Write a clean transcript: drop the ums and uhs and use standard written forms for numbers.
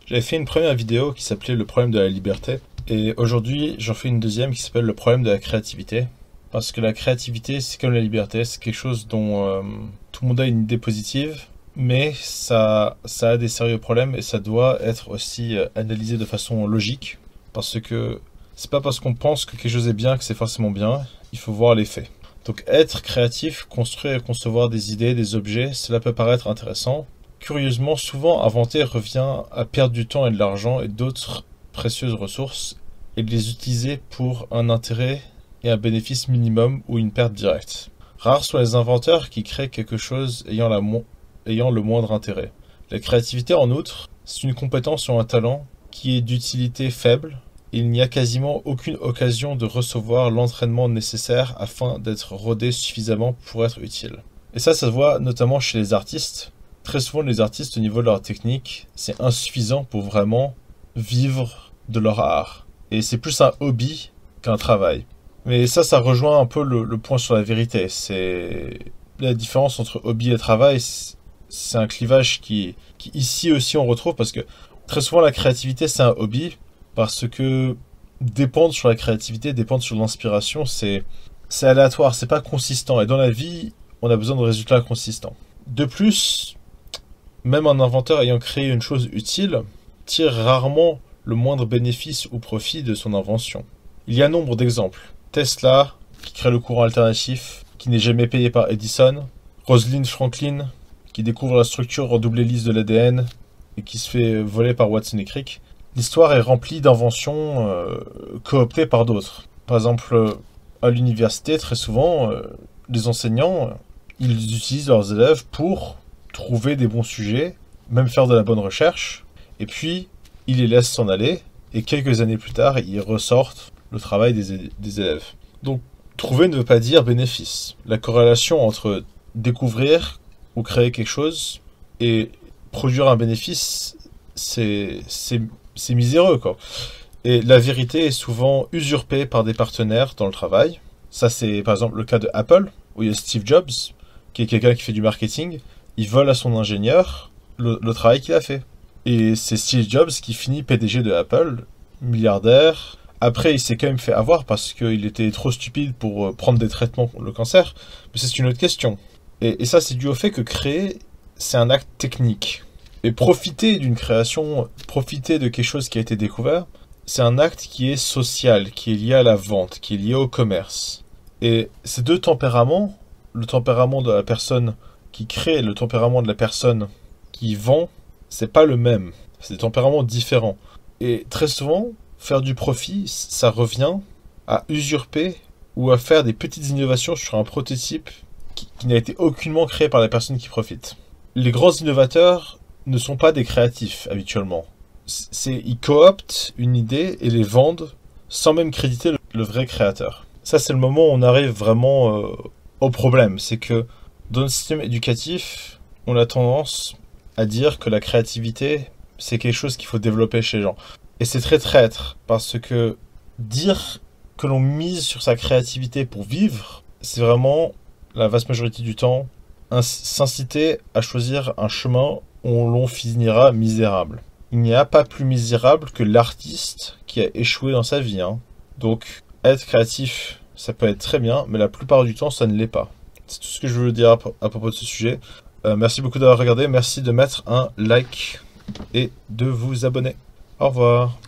J'avais fait une première vidéo qui s'appelait le problème de la liberté. Et aujourd'hui, j'en fais une deuxième qui s'appelle le problème de la créativité. Parce que la créativité, c'est comme la liberté, c'est quelque chose dont tout le monde a une idée positive, mais ça a des sérieux problèmes et ça doit être aussi analysé de façon logique. Parce que c'est pas parce qu'on pense que quelque chose est bien que c'est forcément bien, il faut voir les faits. Donc être créatif, construire et concevoir des idées, des objets, cela peut paraître intéressant. Curieusement, souvent inventer revient à perdre du temps et de l'argent et d'autres précieuses ressources et de les utiliser pour un intérêt et un bénéfice minimum ou une perte directe. Rares sont les inventeurs qui créent quelque chose ayant le moindre intérêt. La créativité, en outre, c'est une compétence ou un talent qui est d'utilité faible. Il n'y a quasiment aucune occasion de recevoir l'entraînement nécessaire afin d'être rodé suffisamment pour être utile. Et ça se voit notamment chez les artistes. Très souvent, les artistes, au niveau de leur technique, c'est insuffisant pour vraiment vivre de leur art. Et c'est plus un hobby qu'un travail. Mais ça rejoint un peu le point sur la vérité. C'est la différence entre hobby et travail. C'est un clivage qui ici aussi on retrouve parce que très souvent la créativité c'est un hobby parce que dépendre sur la créativité, dépendre sur l'inspiration, c'est aléatoire, c'est pas consistant. Et dans la vie, on a besoin de résultats consistants. De plus, même un inventeur ayant créé une chose utile tire rarement le moindre bénéfice ou profit de son invention. Il y a nombre d'exemples. Tesla, qui crée le courant alternatif, qui n'est jamais payé par Edison. Rosalind Franklin, qui découvre la structure en double hélice de l'ADN et qui se fait voler par Watson et Crick. L'histoire est remplie d'inventions cooptées par d'autres. Par exemple, à l'université, très souvent, les enseignants, ils utilisent leurs élèves pour trouver des bons sujets, même faire de la bonne recherche, et puis ils les laissent s'en aller, et quelques années plus tard, ils ressortent le travail des élèves. Donc, trouver ne veut pas dire bénéfice. La corrélation entre découvrir ou créer quelque chose et produire un bénéfice, c'est miséreux, quoi. Et la vérité est souvent usurpée par des partenaires dans le travail. Ça, c'est par exemple le cas de Apple, où il y a Steve Jobs, qui est quelqu'un qui fait du marketing. Il vole à son ingénieur le travail qu'il a fait. Et c'est Steve Jobs qui finit PDG de Apple, milliardaire. Après, il s'est quand même fait avoir parce qu'il était trop stupide pour prendre des traitements pour le cancer. Mais c'est une autre question. Et ça, c'est dû au fait que créer, c'est un acte technique. Et profiter d'une création, profiter de quelque chose qui a été découvert, c'est un acte qui est social, qui est lié à la vente, qui est lié au commerce. Et ces deux tempéraments, le tempérament de la personne qui crée et le tempérament de la personne qui vend, c'est pas le même. C'est des tempéraments différents. Et très souvent, faire du profit, ça revient à usurper ou à faire des petites innovations sur un prototype qui n'a été aucunement créé par la personne qui profite. Les grands innovateurs ne sont pas des créatifs habituellement. Ils cooptent une idée et les vendent sans même créditer le vrai créateur. Ça, c'est le moment où on arrive vraiment au problème. C'est que dans le système éducatif, on a tendance à dire que la créativité, c'est quelque chose qu'il faut développer chez les gens. Et c'est très traître, parce que dire que l'on mise sur sa créativité pour vivre, c'est vraiment, la vaste majorité du temps, s'inciter à choisir un chemin où l'on finira misérable. Il n'y a pas plus misérable que l'artiste qui a échoué dans sa vie. Donc, être créatif, ça peut être très bien, mais la plupart du temps, ça ne l'est pas. C'est tout ce que je veux dire à propos de ce sujet. Merci beaucoup d'avoir regardé, merci de mettre un like et de vous abonner. Au revoir.